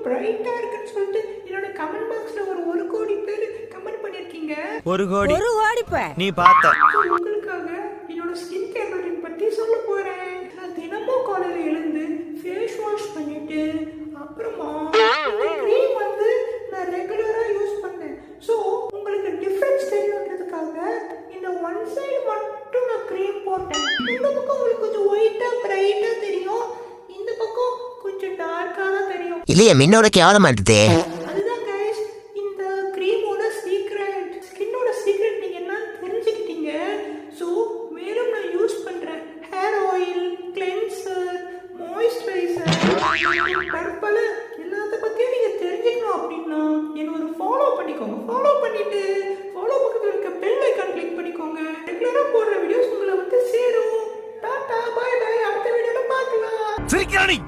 பிரைட்டா இருக்குன்னு சொல்லிட்டு என்னோட கமெண்ட் பாக்ஸ்ல ஒரு 1 கோடி பேர் கமெண்ட் பண்ணிருக்கீங்க. 1 கோடி நீ பார்த்த. உங்களுக்காக என்னோட ஸ்கின் கேர் ரொட்டீன் பத்தி சொல்ல போறேன். நான் தினமும் காலையில எழுந்து ஃபேஸ் வாஷ் பண்ணிட்டு அப்புறமா க்ரீம் வந்து நான் ரெகுலரா யூஸ் பண்ணேன். சோ உங்களுக்கு டிஃபரன்ஸ் தெரியணும்ன்றதுக்காக இந்த ஒன் சைடு மட்டும் நான் க்ரீம் போட்டேன். இந்த பக்கம் உங்களுக்கு கொஞ்சம் ஒயிட்டா பிரைட்டா தெரியும், இந்த பக்கம் கொஞ்சம் டார்க்கா தான் தெரியும். இல்லையே முன்னோட கேவலமா இருக்குது. அதுதான் गाइस, இந்த க்ரீமோட சீக்ரெட், ஸ்கின்னோட சீக்ரெட் நீங்க என்ன தெரிஞ்சுக்கிட்டீங்க. சோ மேலும் நான் யூஸ் பண்றேன் ஹேர் ஆயில், கிளென்சர், மாய்ஸ்சரைசர், பற்பல எல்லாத்த பத்தியும் நீங்க தெரிஞ்சுக்கணும் அப்படின்னா என்ன ஒரு ஃபாலோ பண்ணிக்கோங்க. ஃபாலோ பண்ணிட்டு ஃபாலோ பக்கத்துல இருக்க பெல் ஐகான் கிளிக் பண்ணிக்கோங்க. ரெகுலரா போடுற வீடியோஸ் உங்களை வந்து சேரும். டாடா பை பை, அடுத்த வீடியோல பார்க்கலாம். சிரிக்கிறானி.